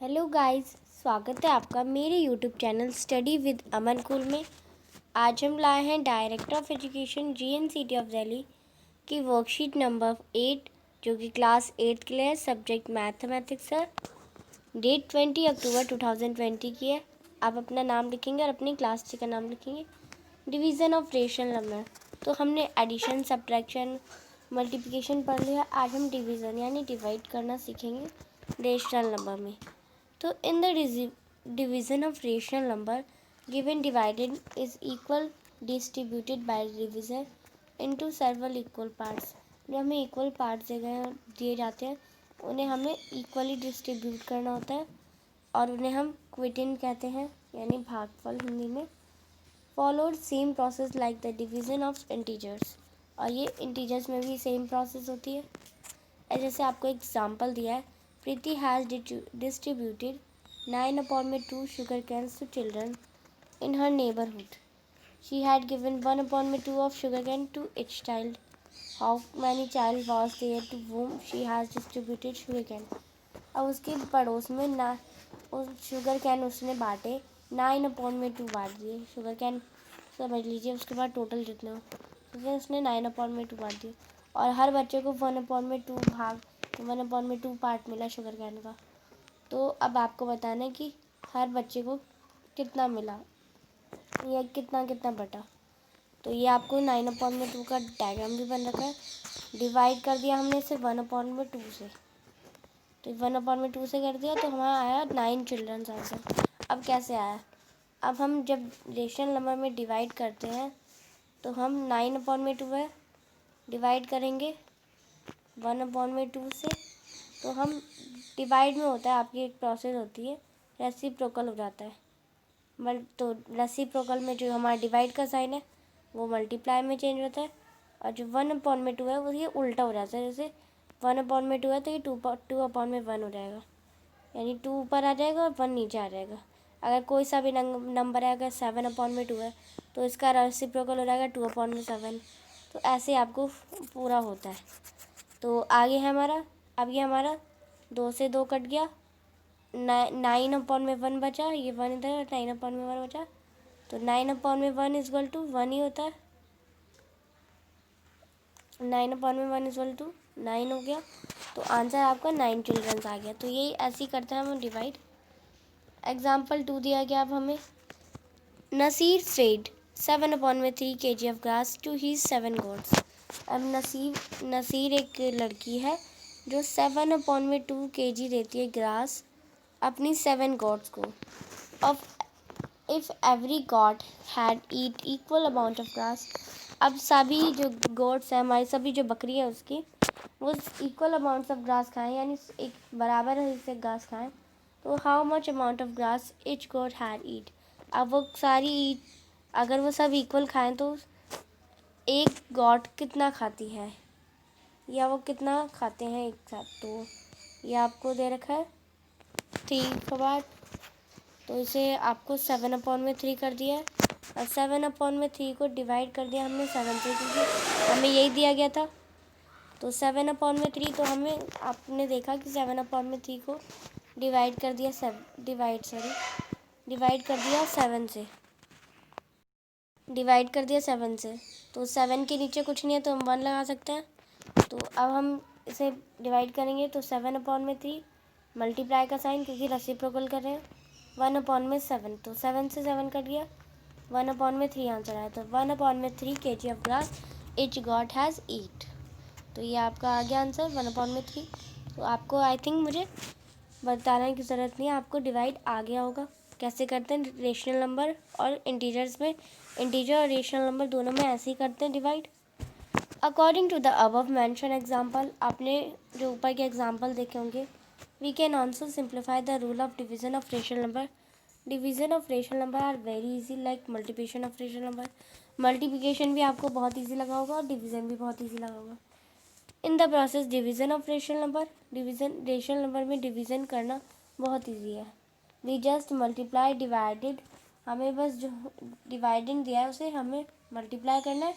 Hello guys, स्वागत है आपका मेरे YouTube channel study with Aman cool में। आज हम लाए हैं director of education GNCT of Delhi की वर्कशीट नंबर 8 जो कि क्लास 8 के लिए है। सब्जेक्ट मैथमेटिक्स है। डेट 20 अक्टूबर 2020 की है। आप अपना नाम लिखेंगे और अपनी क्लास का नाम लिखेंगे। डिवीज़न ऑफ रेशनल नंबर, तो हमने एडिशन, सब्ट्रैक्शन, मल्टीप्लिकेशन पढ़ लिया। आज हम डिवीज़न यानी डिवाइड करना सीखेंगे रेशनल नंबर में। So in the division of rational number, given divided is equal distributed by divisor into several equal parts। जो हमें इक्वल पार्ट्स दिए जाते हैं उन्हें हमें इक्वली डिस्ट्रीब्यूट करना होता है और उन्हें हम क्विटिन कहते हैं यानी भागफल हिंदी में। Followed same process like the division of integers, और ये इंटीजर्स में भी सेम प्रोसेस होती है। जैसे आपको एग्जांपल दिया है, प्रीति has distributed 9/2 sugar cans to children in her neighborhood. She had given 1/2 of sugar cane to each child. How many child was there to whom she has distributed sugar cane? अब उसके पड़ोस में ना sugar cane उसने बांटे, 9/2 बांट दिए sugar cane, समझ लीजिए उसके बाद टोटल जितने हो उसने 9/2 बांट दिए और हर बच्चे को 1/2 भाग 1/2 पार्ट मिला शुगर कैन का। तो अब आपको बताना है कि हर बच्चे को कितना मिला या कितना कितना बटा। तो ये आपको 9/2 का डायग्राम भी बन रखा है। डिवाइड कर दिया हमने इसे 1/2 से, तो 1/2 से कर दिया तो हमारा आया 9 चिल्ड्रंस आंसर। अब कैसे आया? अब हम जब रेशनल नंबर में डिवाइड करते हैं तो हम 9/2 है डिवाइड करेंगे 1/2 से, तो हम डिवाइड में होता है आपकी एक प्रोसेस होती है, रेसिप्रोकल हो जाता है। तो रेसिप्रोकल में जो हमारा डिवाइड का साइन है वो मल्टीप्लाई में चेंज होता है और जो 1/2 है वो ये उल्टा हो जाता है। जैसे 1/2 है तो ये 2/1 हो जाएगा, यानी 2 ऊपर आ जाएगा और 1 नीचे आ जाएगा। अगर कोई सा भी नंबर है, अगर 7/2 है तो इसका रेसिप्रोकल हो जाएगा 2/7। तो ऐसे आपको पूरा होता है। तो आगे है हमारा, अब ये हमारा 2 से 2 कट गया, 9/1 बचा, ये 1 इधर 9/1 बचा, तो 9/1 इक्वल टू 1 ही होता है। 9/1 इक्वल टू 9 हो गया, तो आंसर आपका 9 चिल्ड्रंस आ गया। तो यही ऐसे ही करते हैं हम डिवाइड। एग्जाम्पल 2 दिया गया अब हमें, Nasir fed 7/3 kg of grass to his 7 goats. अब नसीर एक लड़की है जो 7/2 kg देती है ग्रास अपनी 7 गोट्स को। अब if every got had eat equal amount of grass, अब सभी जो गोट्स हैं हमारी, सभी जो बकरी है उसकी, वो इक्वल अमाउंट्स ऑफ ग्रास खाएं यानी एक बराबर हिस्से घास खाएं, तो how much amount of grass each goat had eat. अब वो सारी अगर वो सब इक्वल खाएं तो एक गॉट कितना खाती है या वो कितना खाते हैं एक साथ। तो ये आपको दे रखा है 3 का बाद, तो इसे आपको 7/3 कर दिया है और 7/3 को डिवाइड कर दिया हमने 7 से, क्योंकि हमें यही दिया गया था। तो 7/3, तो हमें आपने देखा कि 7/3 को डिवाइड कर दिया डिवाइड कर दिया 7 से, डिवाइड कर दिया 7 से। तो 7 के नीचे कुछ नहीं है तो हम 1 लगा सकते हैं। तो अब हम इसे डिवाइड करेंगे तो 7/3 मल्टीप्लाई का साइन, क्योंकि रेसिप्रोकल कर रहे हैं, 1/7, तो 7 से 7 कट गया, 1/3 आंसर आया। तो 1/3 kg of grass each goat has eat. तो ये आपका आ गया आंसर 1/3। तो आपको आई थिंक मुझे बताने की ज़रूरत नहीं है, आपको डिवाइड आ गया होगा कैसे करते हैं रेशनल नंबर और इंटीजर्स में। इंटीजर और रेशनल नंबर दोनों में ऐसे ही करते हैं divide. According to the above mention example, आपने जो ऊपर के एग्जाम्पल देखे होंगे, we can also simplify the rule of division of rational number. Division of rational number are very easy like multiplication of rational number. Multiplication भी आपको बहुत easy लगा होगा और डिवीजन भी बहुत ईजी लगा होगा। In the process division of rational number, rational number में डिवीजन करना बहुत ईजी है। वी जस्ट मल्टीप्लाई डिवाइडेड, हमें बस जो डिवाइडिंग दिया है उसे हमें मल्टीप्लाई करना है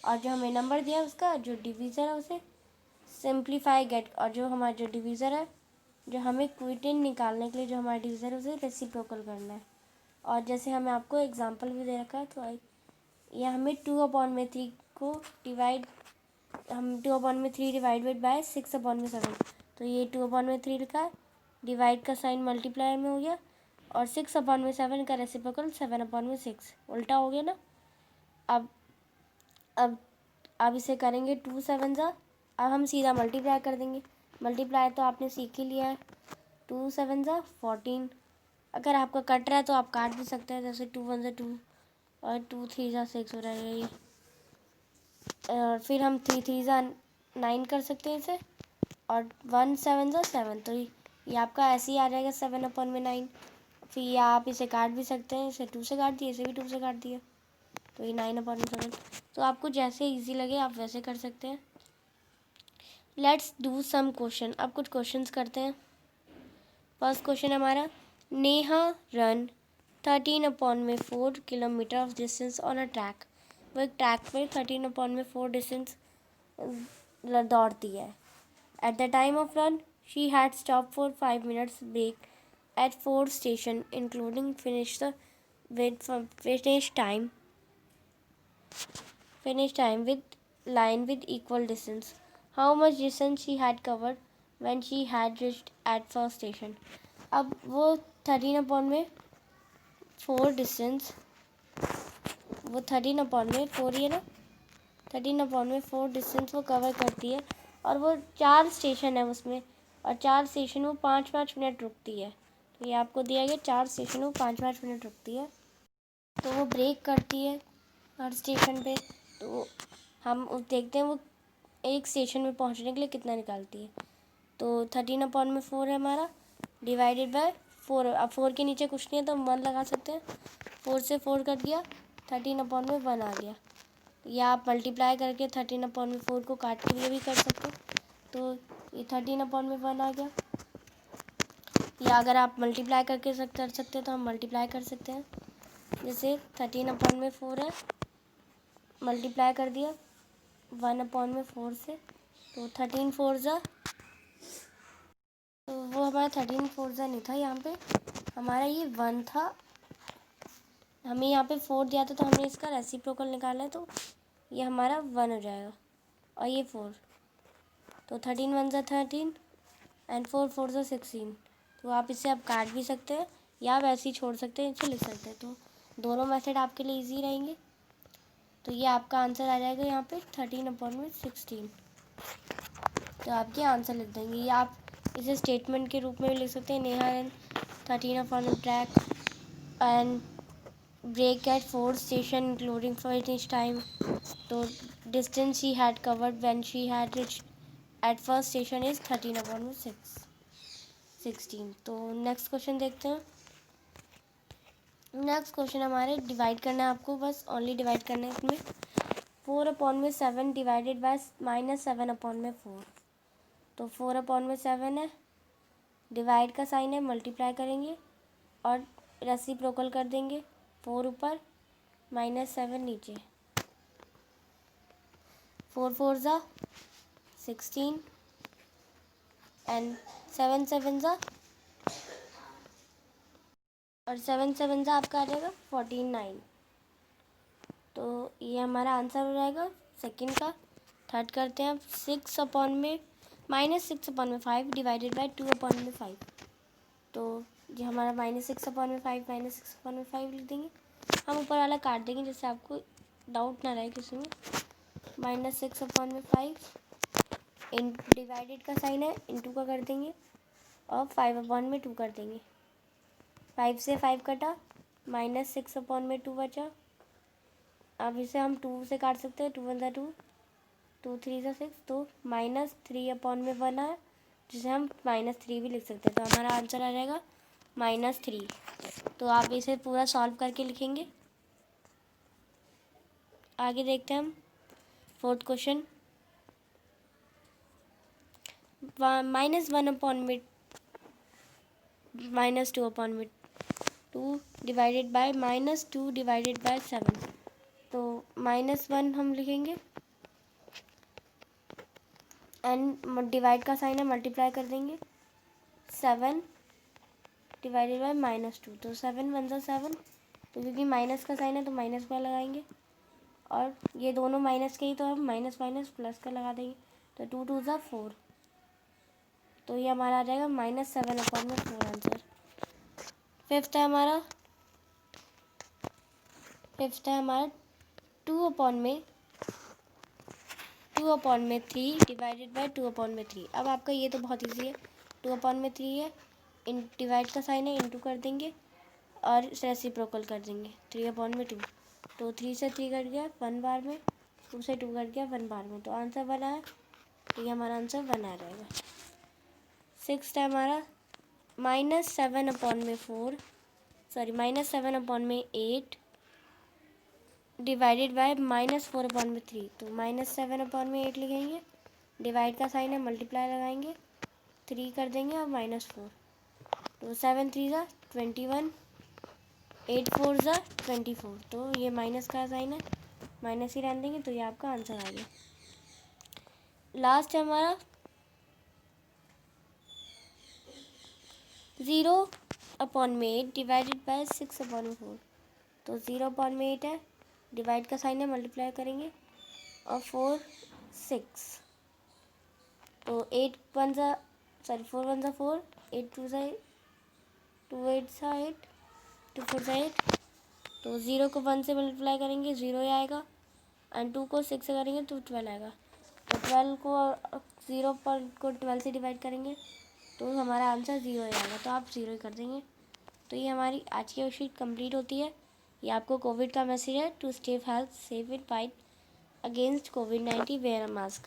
और जो हमें नंबर दिया है उसका जो डिवीज़र है उसे सिंप्लीफाई गेट, और जो हमारा जो डिवीज़र है जो हमें क्विटिन निकालने के लिए जो हमारा डिवीज़र है उसे रेसिप्रोकल करना है। और जैसे हमें आपको एग्जांपल भी दे रखा है, तो यह हमें 2/3 को डिवाइड, हम 2/3 डिवाइडेड बाय 6/7, तो ये 2/3 लिखा है, डिवाइड का साइन मल्टीप्लाई में हो गया, और 6/7 का रेसिप्रोकल 7/6, उल्टा हो गया ना। अब अब अब इसे करेंगे 2 7 ज़ा, अब हम सीधा मल्टीप्लाई कर देंगे। मल्टीप्लाई तो आपने सीख ही लिया है, 2 7 ज़ा 14। अगर आपका कट रहा है तो आप काट भी सकते हैं, जैसे 2 1 ज़ा 2 और 2 3 ज़ा 6 हो रहा है ये। और फिर हम 3 3 ज़ा 9 कर सकते हैं इसे, और 1 7 ज़ा 7, तो ये आपका ऐसे ही आ जाएगा 7/9। फिर ये आप इसे काट भी सकते हैं, इसे 2 से काट दिए, इसे भी 2 से काट दिया, तो ये 9/7। तो आपको जैसे इजी लगे आप वैसे कर सकते हैं। Let's do some question. अब कुछ क्वेश्चंस करते हैं। फर्स्ट क्वेश्चन हमारा, Neha run 13/4 kilometre of distance on a track. वो एक ट्रैक पे 13/4 डिस्टेंस दौड़ती है। At the time of run she had stop for 5 minutes break at 4 station including finish time with line with equal distance. How much distance she had covered when she had reached at first station? अब वो 13/4 distance, वो 13/4 ही है ना, 13/4 distance वो cover करती है, और वो 4 स्टेशन है उसमें, और 4 स्टेशन वो 5-5 मिनट रुकती है। तो ये आपको दिया गया 4 स्टेशन वो 5-5 मिनट रुकती है, तो वो ब्रेक करती है हर स्टेशन पे। तो हम देखते हैं वो एक स्टेशन में पहुंचने के लिए कितना निकालती है। तो 13/4 है हमारा, डिवाइडेड बाय 4। अब 4 के नीचे कुछ नहीं है तो हम 1 लगा सकते हैं, 4 से 4 कट गया, 13/1 आ गया। या आप मल्टीप्लाई करके 13/4 को काट के लिए भी कर सकते हैं, तो ये 13/1 आ गया। या अगर आप मल्टीप्लाई करके कर सकते हैं तो हम मल्टीप्लाई कर सकते हैं, जैसे 13/4 है, मल्टीप्लाई कर दिया 1/4 से, तो 13/4 ज़ा, तो वो हमारा 13/4 ज़ा नहीं था, यहाँ पे हमारा ये 1 था। हमें यहाँ पे 4 दिया था तो हमने इसका रेसिप्रोकल निकाला है, तो ये हमारा 1 हो जाएगा, और ये 4, तो 13 1 ज़ा 13 एंड 4 4 ज़ा 16। तो आप इसे आप काट भी सकते हैं या आप ऐसे ही छोड़ सकते हैं, इसे लिख सकते हैं, तो दोनों मेथड आपके लिए इजी रहेंगे। तो ये आपका आंसर आ जाएगा यहाँ पे 13/16। तो आप ये आंसर लिख देंगे, या आप इसे स्टेटमेंट के रूप में भी लिख सकते हैं, Neha and 13 track and break at 4 station including finish time. तो distance she had covered when she had reached at first station is 13/16। तो नेक्स्ट क्वेश्चन देखते हैं। नेक्स्ट क्वेश्चन हमारे डिवाइड करना है आपको, बस ओनली डिवाइड करना है इसमें। 4/7 डिवाइडेड बाय -7/4। तो 4/7 है, डिवाइड का साइन है, मल्टीप्लाई करेंगे और रेसिप्रोकल कर देंगे, 4 ऊपर -7 नीचे, 4 4 ज़ा 16 एंड 7 7 ज़ा, और 7 7 ज़ा आपका आ जाएगा 49। तो ये हमारा आंसर हो जाएगा सेकंड का। थर्ड करते हैं अब, 6/5 डिवाइडेड बाय 2/5। तो ये हमारा -6/5 लिख देंगे, हम ऊपर वाला काट देंगे जिससे आपको डाउट ना रहे किसी में। -6/5 इन डिवाइडेड का साइन है, इंटू का कर देंगे, और 5/2 कर देंगे। 5 से 5 कटा, -6/2 बचा। अब इसे हम 2 से काट सकते हैं, 2 1 ज़ा 2, 2 3 ज़ा 6, तो -3/1 है, जिसे हम -3 भी लिख सकते हैं। तो हमारा आंसर आ जाएगा -3। तो आप इसे पूरा सॉल्व करके लिखेंगे। आगे देखते हैं हम fourth question. -1/2 divided by -2 divided by 7। तो -1 हम लिखेंगे एंड डिवाइड का साइन है, मल्टीप्लाई कर देंगे, 7 डिवाइडेड बाय -2, तो 7 वन ज़ा 7, तो क्योंकि माइनस का साइन है तो माइनस का लगाएंगे, और ये दोनों माइनस के ही, तो हम माइनस माइनस प्लस का लगा देंगे, तो 2 2 ज़ा 4, तो ये हमारा आ जाएगा -7/4 आंसर। फिफ्थ है हमारा 2/3 डिवाइडेड बाय 2/3। अब आपका ये तो बहुत ईजी है, 2/3 है, इन डिवाइड का साइन है, इंटू कर देंगे और रेसिप्रोकल कर देंगे 3/2, तो 3 से 3 कट गया 1 बार में, 2 से 2 कट गया 1 बार में, तो आंसर 1 आया, तो ये हमारा आंसर 1 आ जाएगा। सिक्स्थ है हमारा -7/8 डिवाइडेड बाय -4/3, तो -7/8 लिखेंगे, डिवाइड का साइन है, मल्टीप्लाई लगाएंगे, 3 कर देंगे और -4, तो 7 3 ज़ा 21, 8 4 ज़ा 24, तो ये माइनस का साइन है, माइनस ही रहने देंगे, तो ये आपका आंसर आ गया। लास्ट है हमारा 0/8 डिवाइडेड बाय 6/4, तो 0/8 है, डिवाइड का साइन है, मल्टीप्लाई करेंगे और 4 6, तो 4 1 ज़ा 4, 8 2 ज़ा 2 8 ज़ा 8, 2 4 ज़ा 8, तो 0 को 1 से मल्टीप्लाई करेंगे 0 ही आएगा, एंड 2 को 6 से करेंगे तो 12 आएगा, तो 12 को 12 से डिवाइड करेंगे तो हमारा आंसर 0 ही आएगा, तो आप 0 ही कर देंगे। तो ये हमारी आज की वर्कशीट कंप्लीट होती है। ये आपको कोविड का मैसेज है, to stay health safe and fight against COVID-19 wear a mask.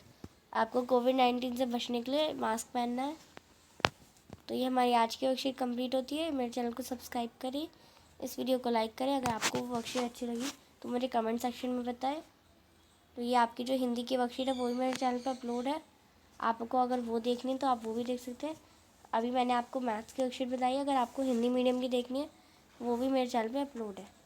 आपको COVID-19 से बचने के लिए मास्क पहनना है। तो ये हमारी आज की वर्कशीट कंप्लीट होती है। मेरे चैनल को सब्सक्राइब करिए, इस वीडियो को लाइक करें। अगर आपको वर्कशीट अच्छी लगी तो मुझे कमेंट सेक्शन में बताएं। तो ये आपकी जो हिंदी की वर्कशीट है वो भी मेरे चैनल पर अपलोड है, आपको अगर वो देखनी है तो आप वो भी देख सकते हैं। अभी मैंने आपको मैथ्स की वर्कशीट बताई है, अगर आपको हिंदी मीडियम की देखनी है वो भी मेरे चैनल पे अपलोड है।